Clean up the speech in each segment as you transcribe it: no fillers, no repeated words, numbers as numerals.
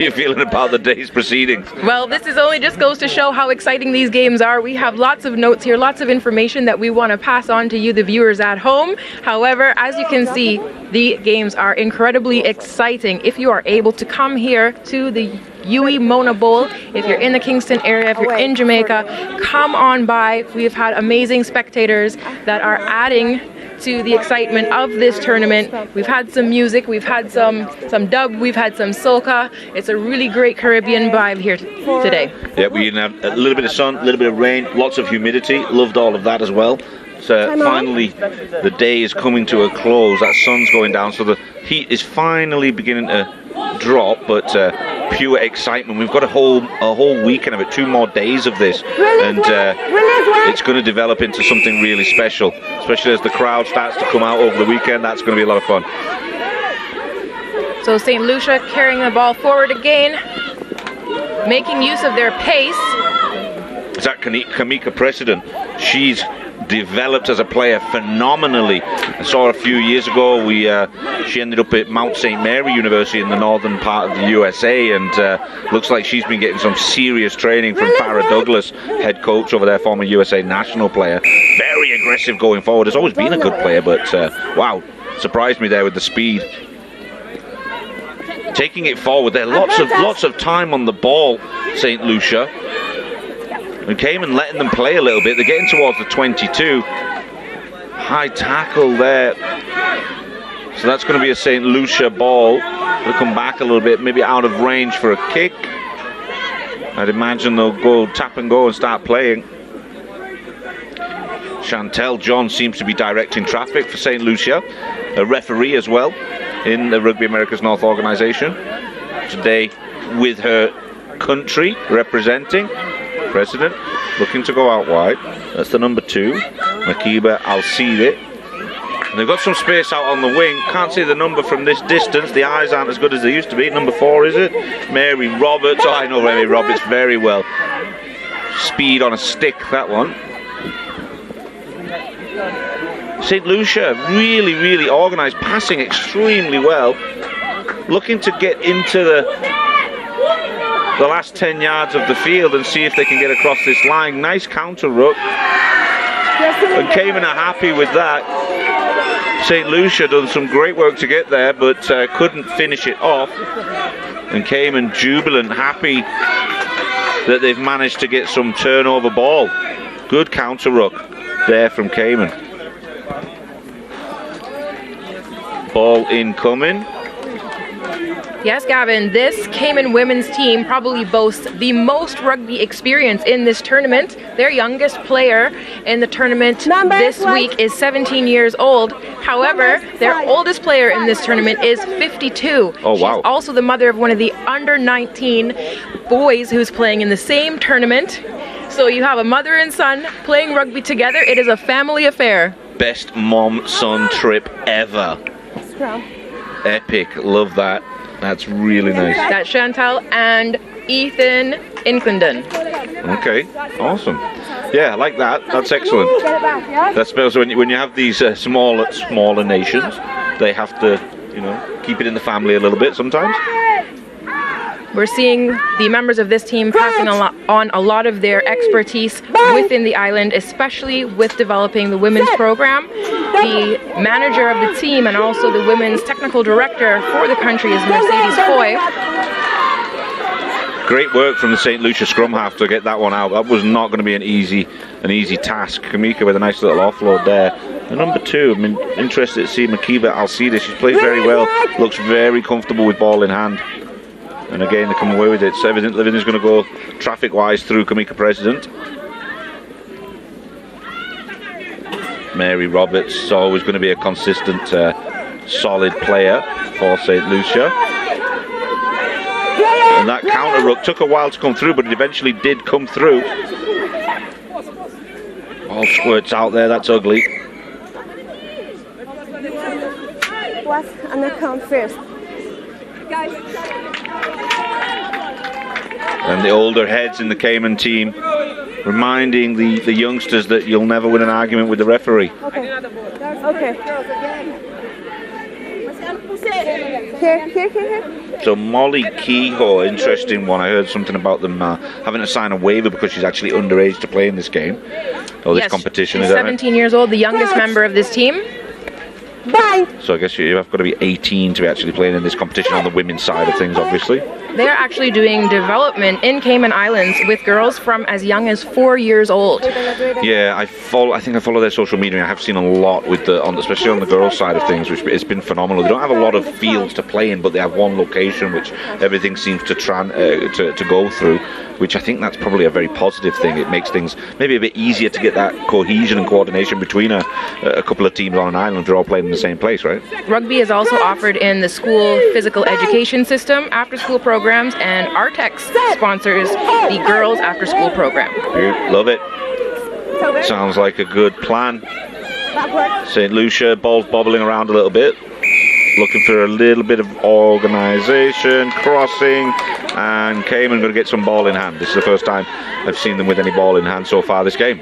you feeling about the day's proceedings? Well, this is only just goes to show how exciting these games are. We have lots of notes here, lots of information that we want to pass on to you, the viewers at home. However, as you can see, the games are incredibly exciting. If you are able to come here to the Yui Mona Bowl, if you're in the Kingston area, if you're in Jamaica, come on by. We've had amazing spectators that are adding to the excitement of this tournament. We've had some music, we've had some dub, we've had some soca. It's a really great Caribbean vibe here today. Yeah, we have a little bit of sun, a little bit of rain, lots of humidity. Loved all of that as well. So finally the day is coming to a close. That sun's going down, so the heat is finally beginning to drop, but pure excitement. We've got a whole weekend of it, 2 more days of this, and it's going to develop into something really special, especially as the crowd starts to come out over the weekend. That's going to be a lot of fun. So St. Lucia carrying the ball forward again, making use of their pace. Is that Kamika President? She's developed as a player phenomenally. I saw her a few years ago. She ended up at Mount St. Mary University in the northern part of the USA, and looks like she's been getting some serious training from Farrah Douglas, head coach over there, former USA national player. Very aggressive going forward. Has always been a good player, but wow, surprised me there with the speed. Taking it forward there, lots of time on the ball, St. Lucia. And Cayman letting them play a little bit. They're getting towards the 22. High tackle there. So that's going to be a St. Lucia ball. They'll come back a little bit, maybe out of range for a kick. I'd imagine they'll go tap and go and start playing. Chantel John seems to be directing traffic for St. Lucia. A referee as well in the Rugby America's North organization. Today with her country representing. President looking to go out wide. That's the number 2, Makiba Al-Sidi. They've got some space out on the wing. Can't see the number from this distance. The eyes aren't as good as they used to be. Number 4, is it? Mary Roberts. Oh, I know Mary Roberts very well. Speed on a stick, that one. St. Lucia really organised, passing extremely well. Looking to get into the last 10 yards of the field and see if they can get across this line. Nice counter ruck. And Cayman are happy with that. St. Lucia done some great work to get there, but couldn't finish it off. And Cayman jubilant, happy that they've managed to get some turnover ball. Good counter ruck there from Cayman. Ball incoming. Yes, Gavin, this Cayman women's team probably boasts the most rugby experience in this tournament. Their youngest player in the tournament this week is 17 years old. However, their oldest player in this tournament is 52. Oh, wow. She's also the mother of one of the under 19 boys who's playing in the same tournament. So you have a mother and son playing rugby together. It is a family affair. Best mom-son trip ever. Epic, love that. That's really nice. That's Chantal and Ethan Inclendon. Okay, awesome. Yeah, I like that. That's excellent. That's also when you have these smaller nations, they have to, you know, keep it in the family a little bit sometimes. We're seeing the members of this team passing on a lot of their expertise within the island, especially with developing the women's program. The manager of the team and also the women's technical director for the country is Mercedes Foy. Great work from the St. Lucia scrum half to get that one out. That was not going to be an easy task. Kamika with a nice little offload there. The number 2, I'm interested to see Makiba Al-Sidi. She's played very well, looks very comfortable with ball in hand. And again, they come away with it. So everything's going to go traffic-wise through Kamika President. Mary Roberts is always going to be a consistent, solid player for St. Lucia. And that counter ruck took a while to come through, but it eventually did come through. All squirts out there, that's ugly. What's on the count first? And the older heads in the Cayman team reminding the youngsters that you'll never win an argument with the referee. Okay. Okay. Here. So Molly Kehoe, interesting one. I heard something about them having to sign a waiver because she's actually underage to play in this game. Or this competition. She's 17 years old, the youngest member of this team. Bye. So I guess you have got to be 18 to be actually playing in this competition on the women's side of things, obviously. They're actually doing development in Cayman Islands with girls from as young as 4 years old. Yeah, I think I follow their social media. I have seen a lot with especially on the girls' side of things, which it's been phenomenal. They don't have a lot of fields to play in, but they have one location which everything seems to go through, which I think that's probably a very positive thing. It makes things maybe a bit easier to get that cohesion and coordination between a couple of teams on an island who are all playing in the same place, right? Rugby is also offered in the school physical education system, after-school programs, and Artex sponsors the girls' after-school program. Love it. Sounds like a good plan. St. Lucia, ball's bobbling around a little bit. Looking for a little bit of organisation, crossing, and Cayman going to get some ball in hand. This is the first time I've seen them with any ball in hand so far this game.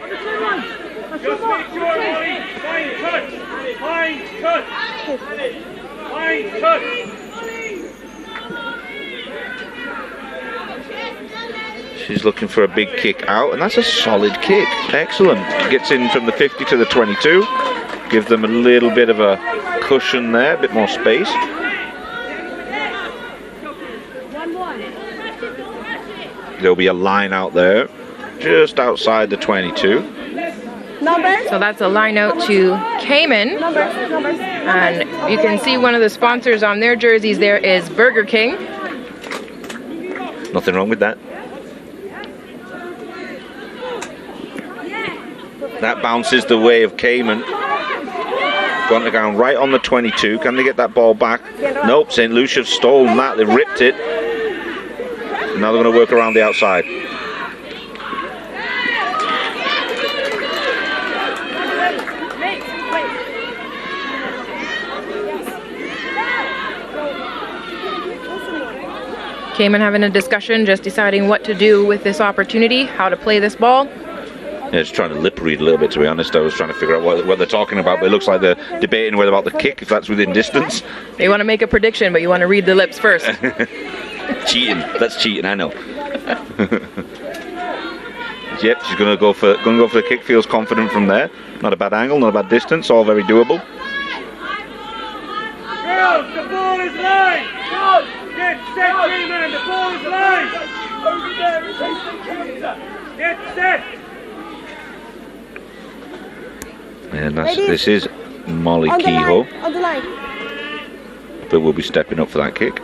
She's looking for a big kick out, and that's a solid kick. Excellent. Gets in from the 50 to the 22. Give them a little bit of a cushion there, a bit more space. There'll be a line out there, just outside the 22. So that's a line out to Cayman. And you can see one of the sponsors on their jerseys there is Burger King. Nothing wrong with that. That bounces the way of Cayman. Going to go right on the 22. Can they get that ball back? Nope, St. Lucia have stolen that. They ripped it. Now they're going to work around the outside. Cayman having a discussion, just deciding what to do with this opportunity, how to play this ball. Yeah, just trying to lip read a little bit, to be honest. I was trying to figure out what they're talking about, but it looks like they're debating whether about the kick, if that's within distance. You want to make a prediction, but you want to read the lips first. Cheating. That's cheating, I know. Yep, she's going to go for the kick. Feels confident from there. Not a bad angle, not a bad distance. All very doable. Girls, the ball is live. Get set, Cayman. The ball is live. Over there, get set. And this is Molly Kehoe. On the line. But we'll be stepping up for that kick.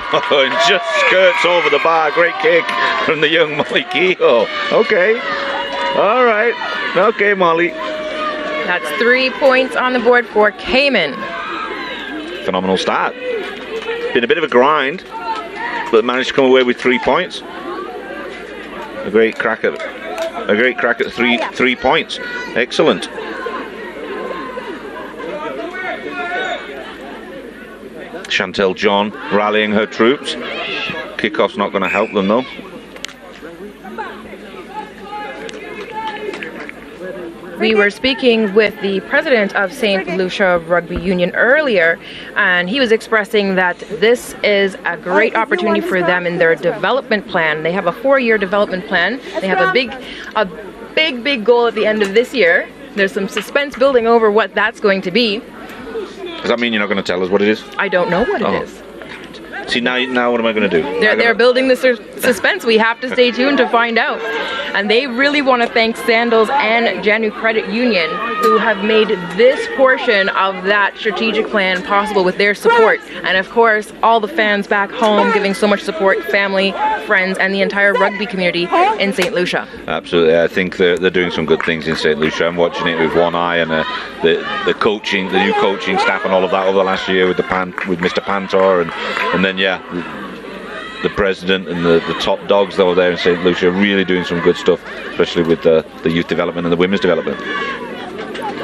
Oh, and just skirts over the bar. Great kick from the young Molly Kehoe. Okay. All right. Okay, Molly. That's 3 points on the board for Cayman. Phenomenal start. Been a bit of a grind, but managed to come away with 3 points. A great crack at three points. Excellent. Chantel John rallying her troops. Kickoff's not going to help them though. We were speaking with the president of St. Lucia Rugby Union earlier, and he was expressing that this is a great opportunity for them in their development plan. They have a 4-year development plan. They have a big goal at the end of this year. There's some suspense building over what that's going to be. Does that mean you're not going to tell us what it is? I don't know what it is. See, now what am I going to do? They're building the suspense. We have to stay tuned to find out. And they really want to thank Sandals and Janu Credit Union, who have made this portion of that strategic plan possible with their support. And of course, all the fans back home giving so much support, family, friends, and the entire rugby community in St. Lucia. Absolutely. I think they're doing some good things in St. Lucia. I'm watching it with one eye, and the coaching, the new coaching staff and all of that over the last year with Mr. Pantor, and then the president and the top dogs that were there in St. Lucia really doing some good stuff, especially with the youth development and the women's development.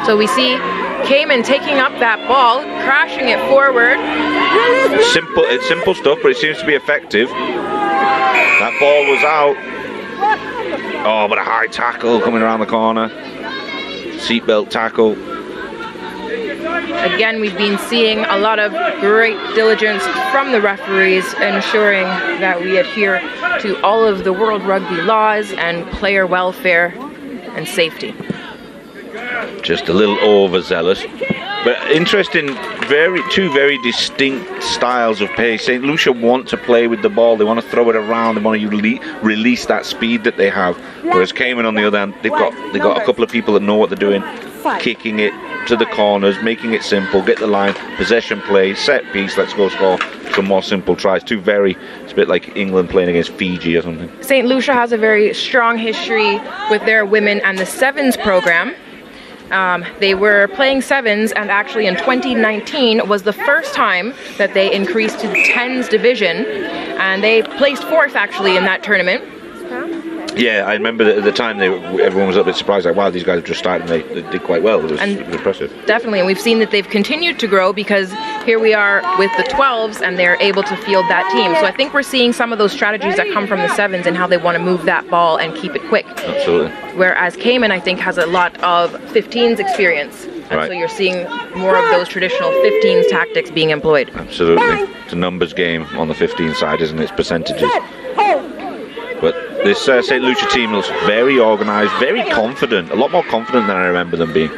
So we see Cayman taking up that ball, crashing it forward. It's simple stuff, but it seems to be effective. That ball was out. Oh, but a high tackle coming around the corner. Seatbelt tackle. Again, we've been seeing a lot of great diligence from the referees, ensuring that we adhere to all of the World Rugby laws and player welfare and safety. Just a little overzealous. But interesting, two very distinct styles of play. St. Lucia want to play with the ball. They want to throw it around. They want to release that speed that they have. Whereas Cayman, on the other hand, they've got a couple of people that know what they're doing, kicking it to the corners, making it simple, get the line, possession play, set piece, let's go score some more simple tries. It's a bit like England playing against Fiji or something. St. Lucia has a very strong history with their women and the sevens program. They were playing sevens, and actually in 2019 was the first time that they increased to the tens division, and they placed fourth actually in that tournament. Yeah, I remember that at the time everyone was a bit surprised, like, wow, these guys have just started and they did quite well. It was impressive. Definitely, and we've seen that they've continued to grow, because here we are with the 12s and they're able to field that team. So I think we're seeing some of those strategies that come from the sevens and how they want to move that ball and keep it quick. Absolutely. Whereas Cayman, I think, has a lot of 15s experience. And Right. so you're seeing more of those traditional 15s tactics being employed. Absolutely. It's a numbers game on the 15 side, isn't it? It's percentages. But this St. Lucia team looks very organised, very confident, a lot more confident than I remember them being.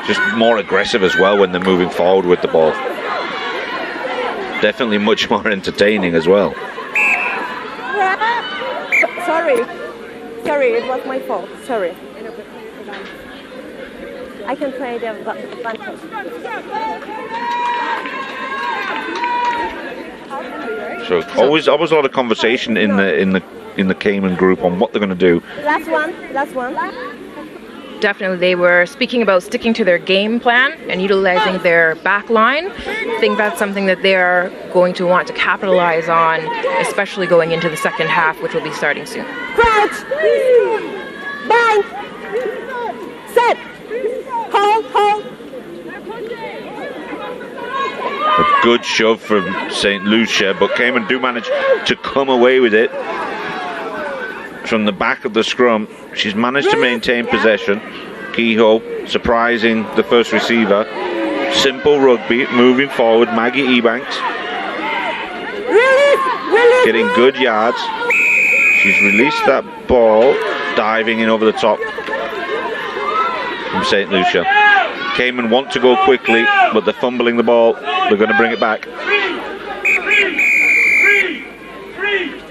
Just more aggressive as well when they're moving forward with the ball. Definitely much more entertaining as well. Sorry, it was my fault. Sorry. I can play the advantage. So always a lot of conversation in the Cayman group on what they're going to do. Last one. Definitely, they were speaking about sticking to their game plan and utilizing their back line. I think that's something that they're going to want to capitalize on, especially going into the second half, which will be starting soon. Crouch! Bind! Set! Hold! A good shove from St. Lucia, but Cayman do manage to come away with it from the back of the scrum. She's managed to maintain possession. Kehoe surprising the first receiver. Simple rugby, moving forward. Maggie Ebanks getting good yards. She's released that ball, diving in over the top from St. Lucia. Cayman want to go quickly, but they're fumbling the ball. They're going to bring it back.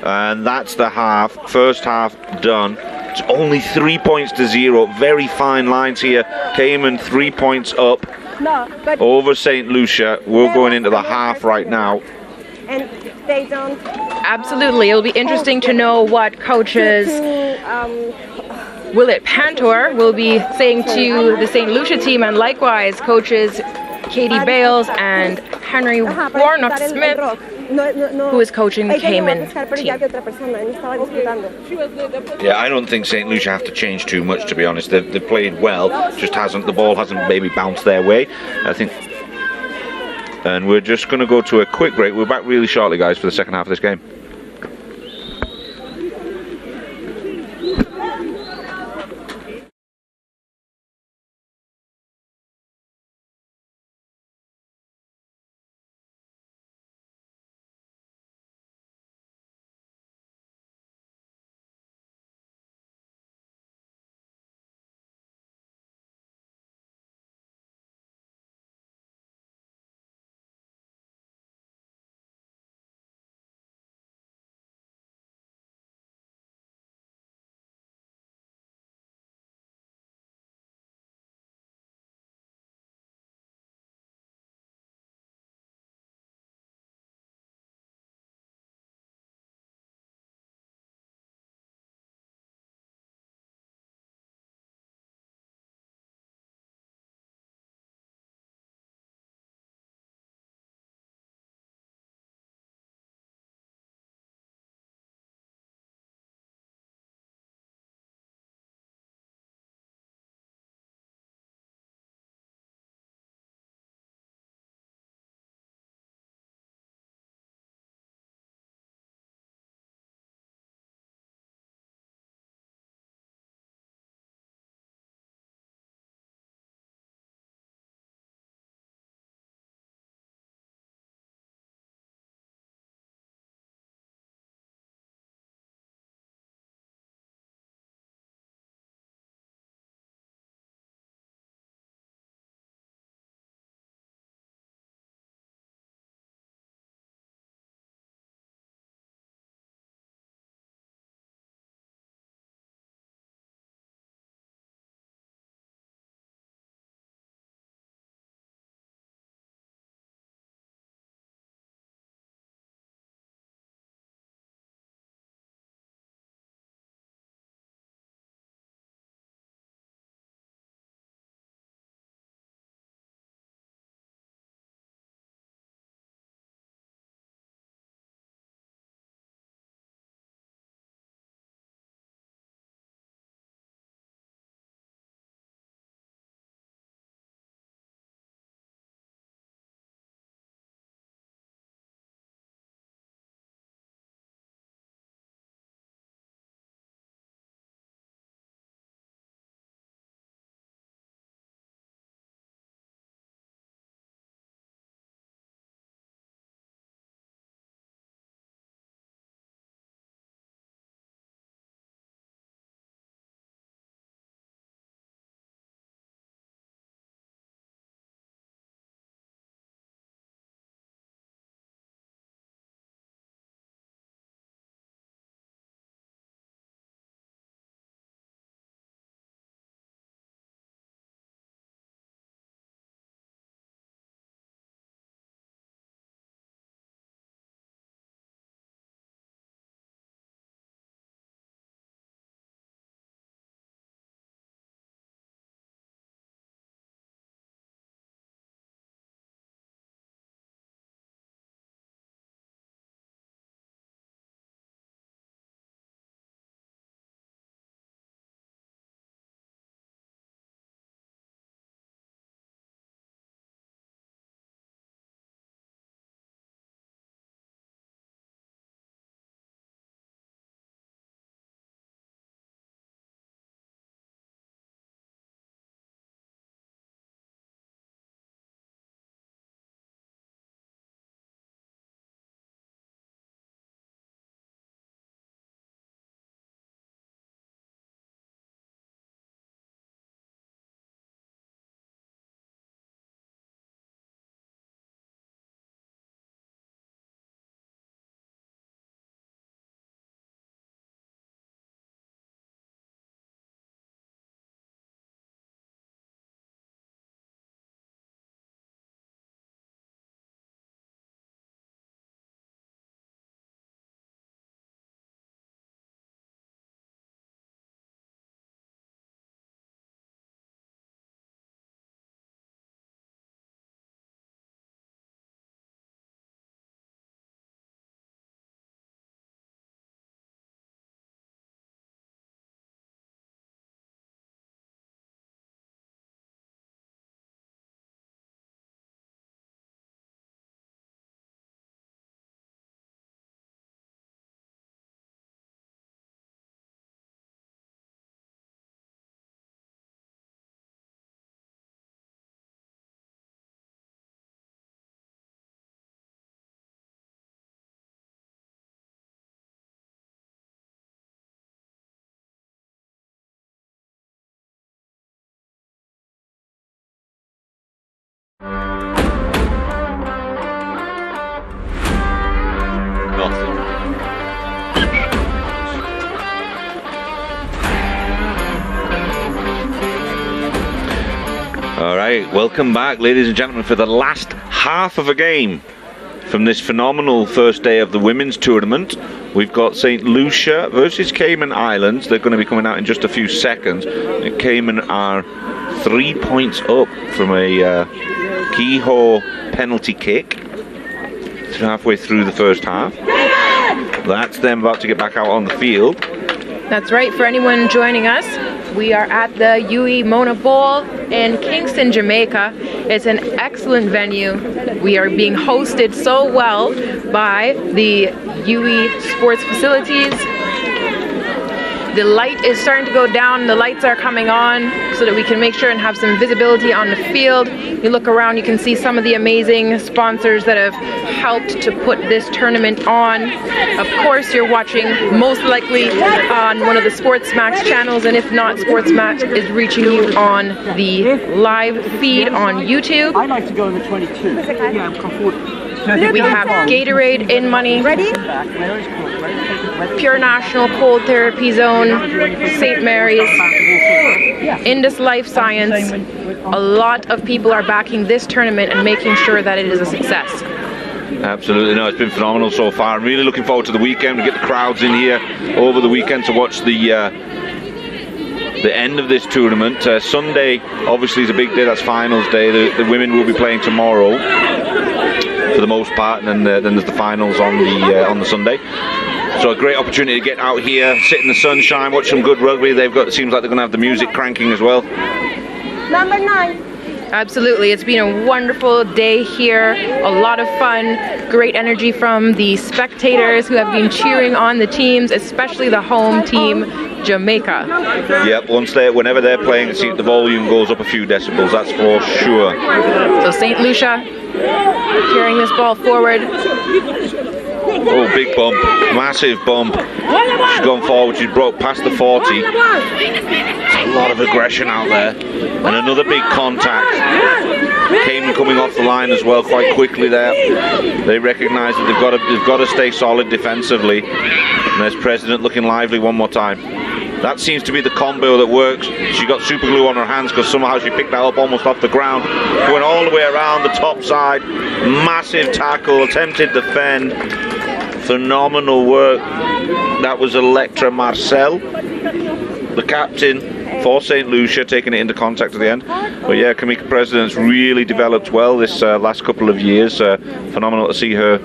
And that's the half. First half done. It's only 3 points to 0. Very fine lines here. Cayman 3 points up over St. Lucia. We're going into the half right now. And they don't. Absolutely. It'll be interesting to know what coaches Willett Pantor will be saying to the St. Lucia team, and likewise coaches Katie Bales and Henry Warnock Smith, who is coaching the Cayman team. Yeah, I don't think St. Lucia have to change too much, to be honest. They've played well, just the ball hasn't maybe bounced their way, I think. And we're just going to go to a quick break. We're back really shortly, guys, for the second half of this game. Nothing. All right, welcome back, ladies and gentlemen, for the last half of a game from this phenomenal first day of the women's tournament. We've got St. Lucia versus Cayman Islands. They're going to be coming out in just a few seconds. Cayman are 3 points up from a Kehoe penalty kick halfway through the first half. That's them about to get back out on the field. That's right. For anyone joining us, we are at the UE Mona Bowl in Kingston, Jamaica. It's an excellent venue. We are being hosted so well by the UE Sports Facilities. The light is starting to go down. The lights are coming on so that we can make sure and have some visibility on the field. You look around, you can see some of the amazing sponsors that have helped to put this tournament on. Of course, you're watching most likely on one of the Sports Max channels, and if not, Sports Max is reaching you on the live feed on YouTube. I'd like to go in the 22. Yeah, I'm comfortable. We have Gatorade in money. Ready? Pure National Cold Therapy Zone, St. Mary's, Indus Life Science. A lot of people are backing this tournament and making sure that it is a success. Absolutely, no, it's been phenomenal so far. I'm really looking forward to the weekend. We get the crowds in here over the weekend to watch the end of this tournament. Sunday obviously is a big day. That's finals day. The women will be playing tomorrow for the most part, and then there's the finals on the Sunday. So a great opportunity to get out here, sit in the sunshine, watch some good rugby. It seems like they're going to have the music cranking as well. Number 9. Absolutely, it's been a wonderful day here, a lot of fun, great energy from the spectators who have been cheering on the teams, especially the home team, Jamaica. Yep, whenever they're playing, it seems the volume goes up a few decibels, that's for sure. So St. Lucia carrying this ball forward. Oh, big bump, massive bump. She's gone forward, she's broke past the 40. There's a lot of aggression out there. And another big contact. Cayman coming off the line as well quite quickly there. They recognise that they've got to stay solid defensively. And there's President looking lively one more time. That seems to be the combo that works. She got super glue on her hands because somehow she picked that up almost off the ground. Went all the way around the top side. Massive tackle, attempted defend. Phenomenal work. That was Electra Marcel, the captain for St. Lucia, taking it into contact at the end. But yeah, Kamika President's really developed well this last couple of years. Phenomenal to see her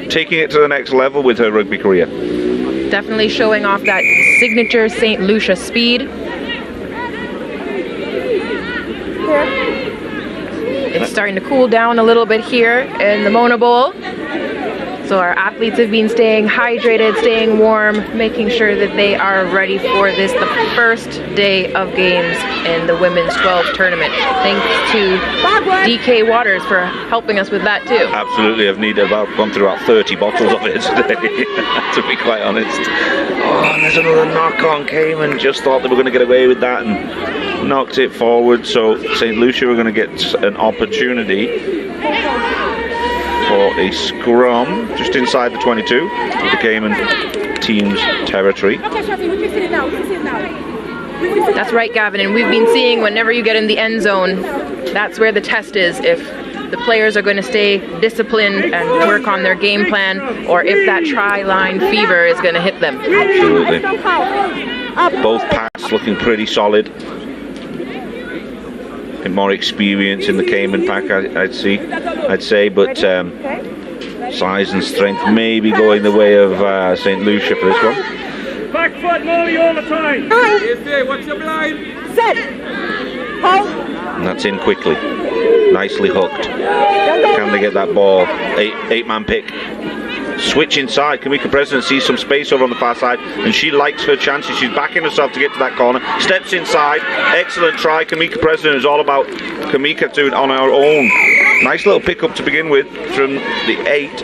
taking it to the next level with her rugby career. Definitely showing off that signature St. Lucia speed. It's starting to cool down a little bit here in the Mona Bowl. So our athletes have been staying hydrated, staying warm, making sure that they are ready for this, the first day of games in the Women's 12 tournament. Thanks to DK Waters for helping us with that too. Absolutely, I've gone through about 30 bottles of it today, to be quite honest. Oh, and there's another knock on Cayman. Just thought they were going to get away with that and knocked it forward. So St. Lucia are going to get an opportunity for a scrum just inside the 22 of the Cayman team's territory. That's right, Gavin, and we've been seeing whenever you get in the end zone, that's where the test is, if the players are going to stay disciplined and work on their game plan, or if that try-line fever is going to hit them. Absolutely. Both packs looking pretty solid. More experience in the Cayman pack, I'd say, but size and strength may be going the way of St. Lucia for this one. Back foot, Molly, all the time. What's your blind? Set. Hold. And that's in quickly. Nicely hooked. Can they get that ball? Eight-man pick. Switch inside. Kamika President sees some space over on the far side, and she likes her chances. She's backing herself to get to that corner. Steps inside. Excellent try. Kamika President is all about Kamika doing on her own. Nice little pickup to begin with from the 8.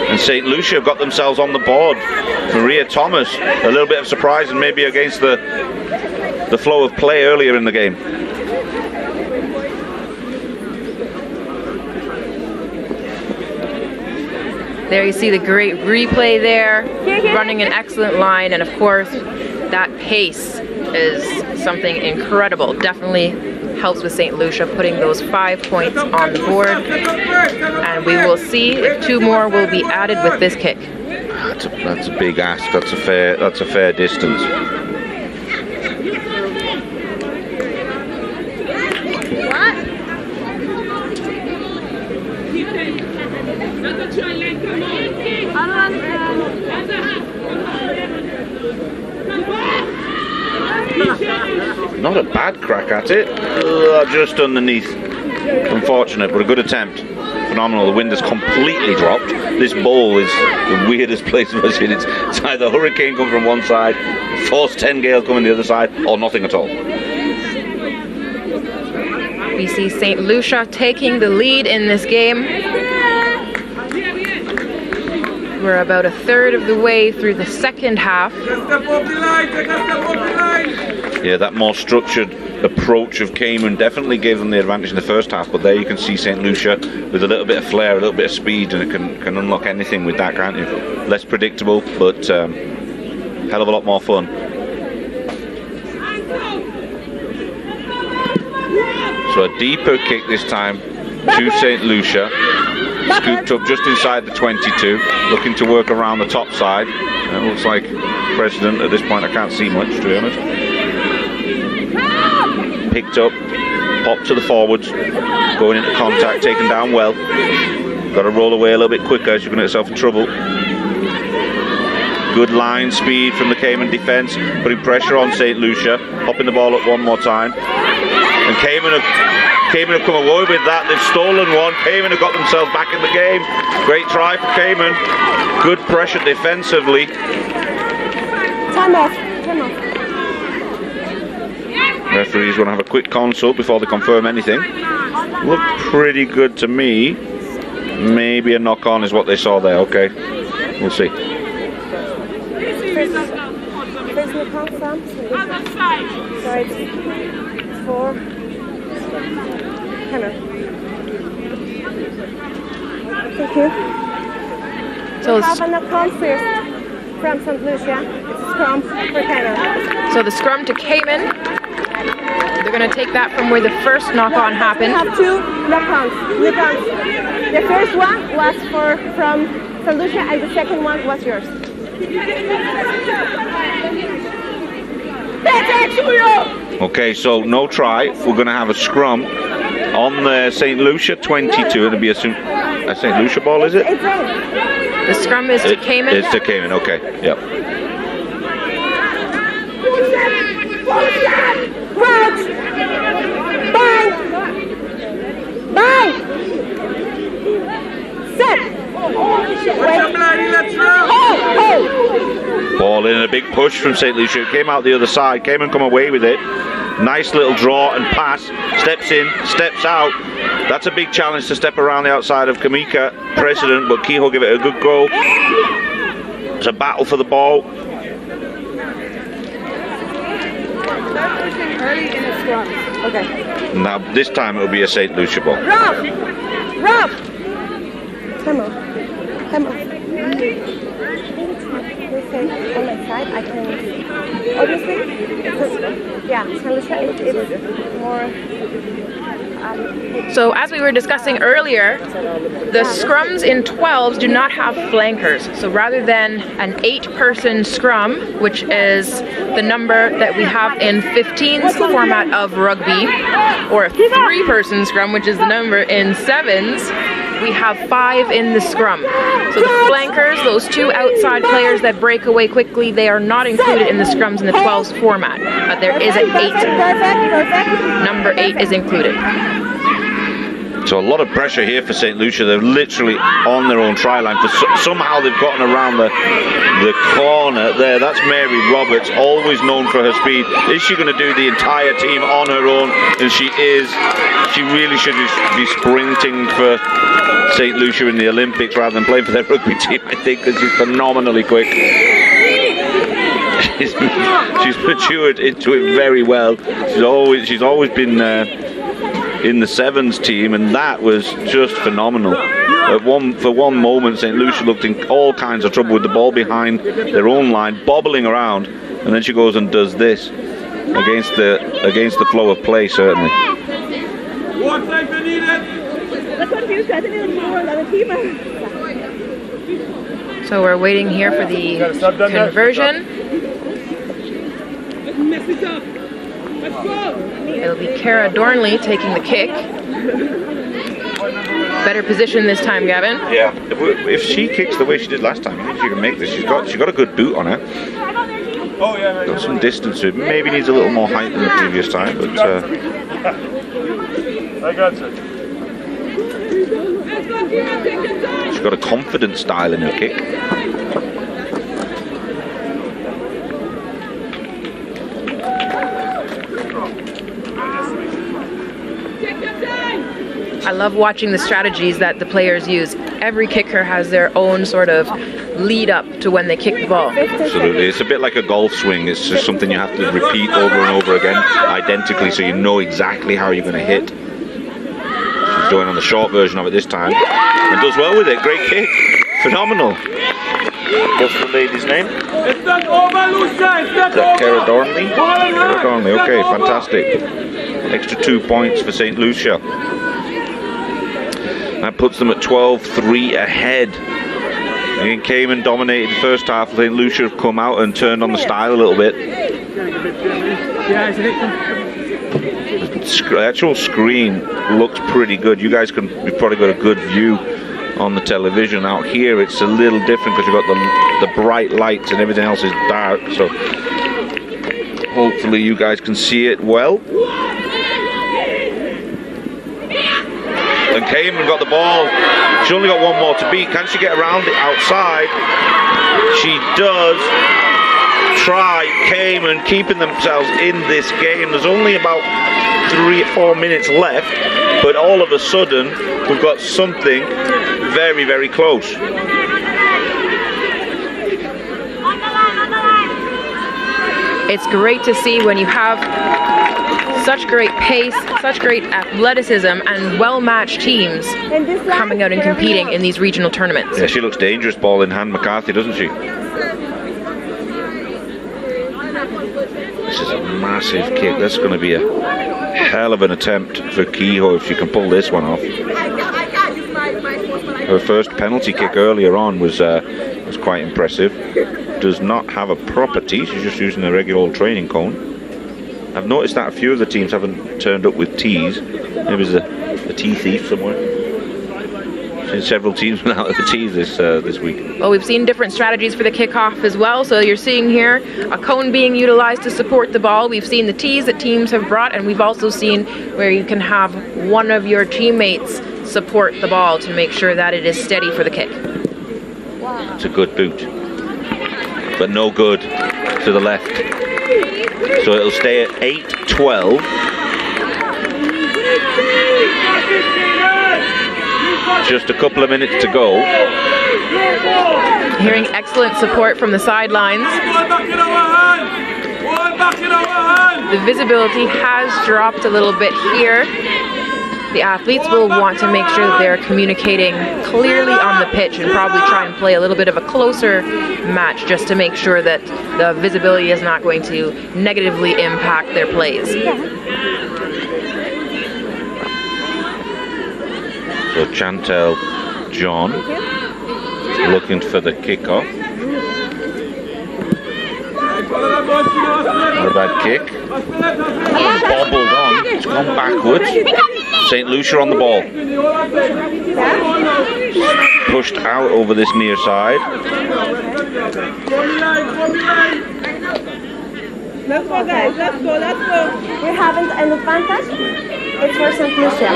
And St. Lucia have got themselves on the board. Maria Thomas, a little bit of surprise, and maybe against the flow of play earlier in the game. There you see the great replay there, running an excellent line, and of course, that pace is something incredible. Definitely helps with St. Lucia putting those 5 points on the board. And we will see if 2 more will be added with this kick. That's a big ask. That's a fair distance. Not a bad crack at it, just underneath. Unfortunate, but a good attempt. Phenomenal. The wind has completely dropped. This bowl is the weirdest place I've ever seen. It's either hurricane coming from one side, force 10 gale coming the other side, or nothing at all. We see St. Lucia taking the lead in this game. We're about a third of the way through the second half. Yeah, that more structured approach of Cayman definitely gave them the advantage in the first half, but there you can see St. Lucia with a little bit of flair, a little bit of speed, and it can unlock anything with that, can't you? Less predictable, but hell of a lot more fun. So a deeper kick this time to St. Lucia. Scooped up just inside the 22, looking to work around the top side. It looks like precedent at this point. I can't see much, to be honest. Picked up, popped to the forwards, going into contact, taken down well. Got to roll away a little bit quicker as you're going to get yourself in trouble. Good line speed from the Cayman defence, putting pressure on St. Lucia, popping the ball up one more time. And Cayman have come away with that. They've stolen one. Cayman have got themselves back in the game. Great try for Cayman. Good pressure defensively. Time off. Time off. Referees want to have a quick consult before they confirm anything. Looked pretty good to me. Maybe a knock on is what they saw there. Okay, we'll see. So it's 4. Thank you. So we have a knock-on first from St. Lucia. It's a scrum for Cayman. So the scrum to Cayman. They're going to take that from where the first knock-on happened. We have 2 knock-ons. The first one was from St. Lucia, and the second one was yours. Okay, so no try. We're going to have a scrum on the St. Lucia 22. It'll be a St. Lucia ball, is it? The scrum is to Cayman. It's to Cayman, okay. Yep. Crouch! Bang! Bang! Set! Ball in, a big push from St. Lucia. It came out the other side. Cayman come away with it. Nice little draw and pass. Steps in, steps out. That's a big challenge to step around the outside of Kamika. Precedent, but Kehoe give it a good go. It's a battle for the ball. Early in the scrum. Okay. Now this time it'll be a St. Lucia ball. Rough! Rough! Come on. Come on. On my side, I can obviously, yeah, St. Lucia it's more. So as we were discussing earlier, the scrums in 12s do not have flankers. So rather than an 8-person scrum, which is the number that we have in 15's format of rugby, or a 3-person scrum, which is the number in 7's, we have 5 in the scrum. So the flankers, those 2 outside players that break away quickly, they are not included in the scrums in the 12's format. But there is an 8. Number 8 is included. So a lot of pressure here for St. Lucia. They're literally on their own try line. Somehow they've gotten around the corner there. That's Mary Roberts, always known for her speed. Is she going to do the entire team on her own? And she is. She really should be sprinting for St. Lucia in the Olympics rather than playing for their rugby team, I think, because she's phenomenally quick. She's matured into it very well. She's always been in the sevens team, and that was just phenomenal. For one moment, St. Lucia looked in all kinds of trouble with the ball behind their own line, bobbling around, and then she goes and does this against the flow of play, certainly. So we're waiting here for the conversion. It'll be Cara Dornley taking the kick. Better position this time, Gavin. Yeah, if she kicks the way she did last time, I think she can make this. She's got a good boot on her. Got some distance to it. Maybe needs a little more height than the previous time, but I got you. she's got a confident style in her kick. I love watching the strategies that the players use. Every kicker has their own sort of lead up to when they kick the ball. Absolutely, it's a bit like a golf swing. It's just something you have to repeat over and over again, identically, so you know exactly how you're going to hit. She's going on the short version of it this time, and does well with it. Great kick, phenomenal. What's the lady's name? It's not over, Lucia. It's not Is that Cara over. Dornley? Cara Dornley, okay, fantastic. Extra 2 points for St. Lucia. That puts them at 12-3 ahead. And Cayman dominated the first half. St. Lucia have come out and turned on the style a little bit. The actual screen looks pretty good. You guys you've probably got a good view on the television. Out here it's a little different because you've got the bright lights and everything else is dark. So hopefully you guys can see it well. And Cayman got the ball. She only got one more to beat. Can she get around it outside? She does. Try Cayman keeping themselves in this game. There's only about 3 or 4 minutes left, but all of a sudden we've got something very, very close. It's great to see when you have such great pace, such great athleticism, and well-matched teams coming out and competing in these regional tournaments. Yeah, she looks dangerous, ball in hand, McCarthy, doesn't she? This is a massive kick. That's going to be a hell of an attempt for Kehoe if she can pull this one off. Her first penalty kick earlier on was quite impressive. Does not have a proper tee. She's just using a regular old training cone. I've noticed that a few of the teams haven't turned up with tees. Maybe there's a tee thief somewhere. Seen several teams without the tees this week. Well, we've seen different strategies for the kickoff as well. So you're seeing here a cone being utilized to support the ball. We've seen the tees that teams have brought, and we've also seen where you can have one of your teammates support the ball to make sure that it is steady for the kick. It's a good boot, but no good to the left. So it'll stay at 8-12. Just a couple of minutes to go. Hearing excellent support from the sidelines. The visibility has dropped a little bit here. The athletes will want to make sure that they're communicating clearly on the pitch and probably try and play a little bit of a closer match just to make sure that the visibility is not going to negatively impact their plays. So Chantel John looking for the kickoff. Not a bad kick. Bobbled on. It's gone backwards. St. Lucia on the ball. Pushed out over this near side. Let's go, guys. Let's go. We haven't an advantage. It's for St. Lucia.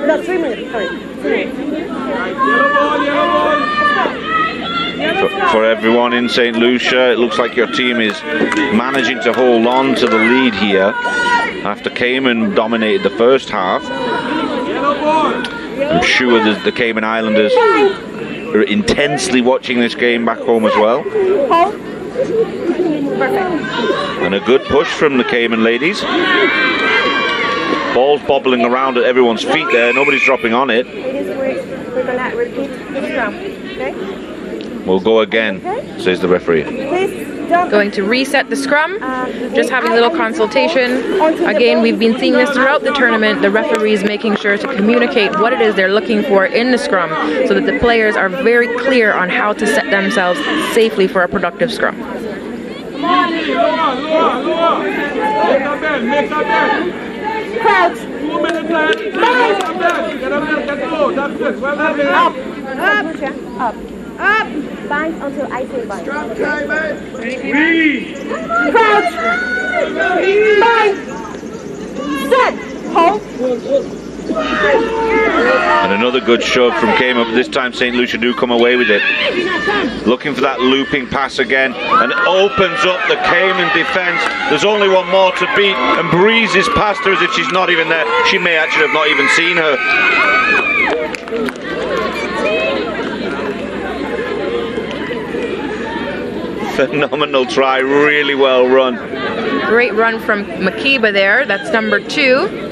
No, 3 minutes. Sorry. For everyone in St. Lucia, it looks like your team is managing to hold on to the lead here after Cayman dominated the first half. I'm sure that the Cayman Islanders are intensely watching this game back home as well. And a good push from the Cayman ladies. Ball's bobbling around at everyone's feet there. Nobody's dropping on it. Ladies, we're gonna repeat the scrum. Okay? We'll go again, says the referee. Please don't. Going to reset the scrum. Just having a little consultation. Again, we've been seeing this throughout the tournament. The referees making sure to communicate what it is they're looking for in the scrum so that the players are very clear on how to set themselves safely for a productive scrum. Crouch. Up. Bind until I say bind. Crouch. Bind. Set. Hold. And another good shove from Cayman, but this time St. Lucia do come away with it. Looking for that looping pass again, and opens up the Cayman defence. There's only one more to beat, and breezes past her as if she's not even there. She may actually have not even seen her. Phenomenal try, really well run. Great run from Makiba there. That's number 2.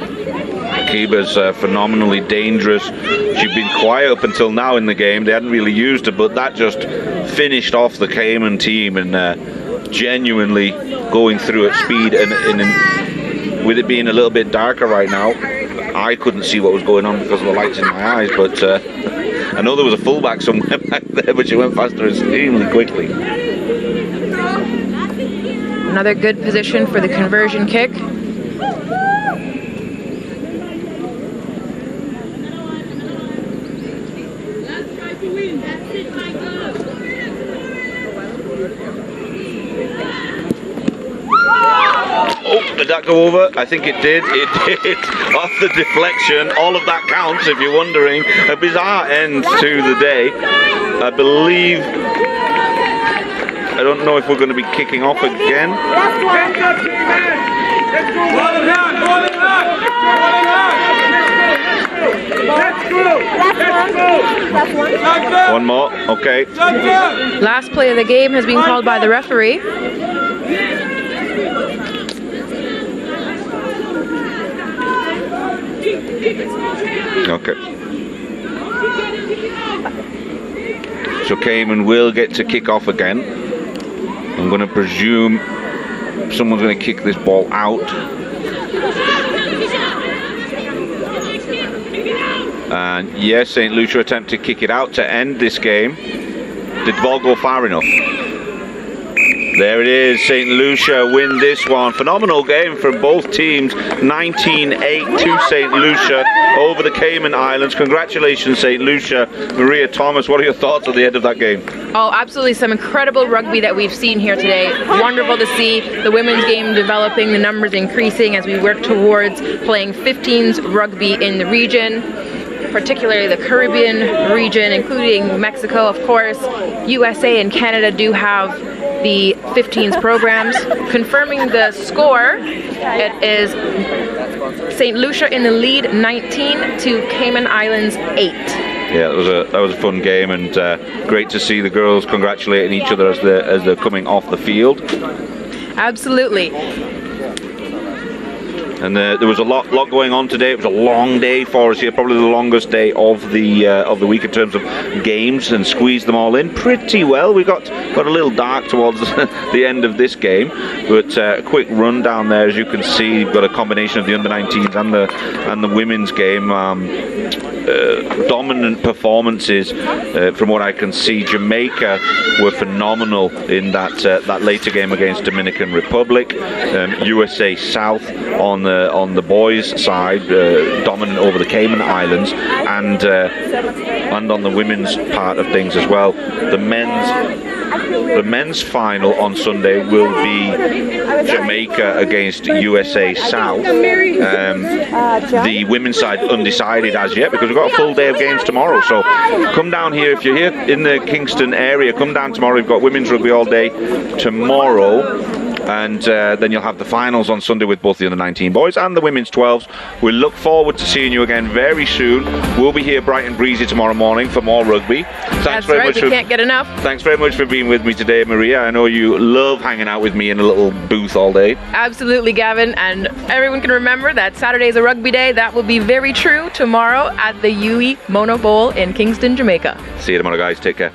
Makiba's phenomenally dangerous. She'd been quiet up until now in the game. They hadn't really used her, but that just finished off the Cayman team, and genuinely going through at speed. And with it being a little bit darker right now, I couldn't see what was going on because of the lights in my eyes, but I know there was a fullback somewhere back there, but she went faster extremely quickly. Another good position for the conversion kick. Oh, did that go over? I think it did. It did. Off the deflection. All of that counts, if you're wondering. A bizarre end to the day. I believe... I don't know if we're going to be kicking off again. One more, okay. Last play of the game has been called by the referee. Okay. So Cayman will get to kick off again. I'm going to presume someone's going to kick this ball out. And yes, St. Lucia attempt to kick it out to end this game. Did the ball go far enough? There it is. St. Lucia win this one. Phenomenal game from both teams. 19-8 to St. Lucia over the Cayman Islands. Congratulations, St. Lucia. Maria Thomas, what are your thoughts at the end of that game? Oh, absolutely. Some incredible rugby that we've seen here today. Wonderful to see the women's game developing, the numbers increasing as we work towards playing 15s rugby in the region, particularly the Caribbean region, including Mexico, of course. USA and Canada do have the 15s programs. Confirming the score, it is St. Lucia in the lead, 19 to Cayman Islands 8. Yeah, that was a fun game, and great to see the girls congratulating each other as they're coming off the field. Absolutely. And there was a lot going on today. It was a long day for us here, probably the longest day of the week in terms of games, and squeezed them all in pretty well. We got a little dark towards the end of this game, but a quick rundown there. As you can see, you've got a combination of the under-19s and the women's game. Dominant performances from what I can see. Jamaica were phenomenal in that later game against Dominican Republic. USA South on the boys' side, dominant over the Cayman Islands, and on the women's part of things as well. The men's final on Sunday will be Jamaica against USA South. The women's side undecided as yet because we've got a full day of games tomorrow. So come down here if you're here in the Kingston area. Come down tomorrow. We've got women's rugby all day tomorrow. and then you'll have the finals on Sunday with both the under-19 boys and the women's 12s. We look forward to seeing you again very soon. We'll be here bright and breezy tomorrow morning for more rugby. That's right, we can't get enough. Thanks very much for being with me today, Maria. I know you love hanging out with me in a little booth all day. Absolutely, Gavin, and everyone can remember that Saturday is a rugby day. That will be very true tomorrow at the UE Mono Bowl in Kingston, Jamaica. See you tomorrow, guys. Take care.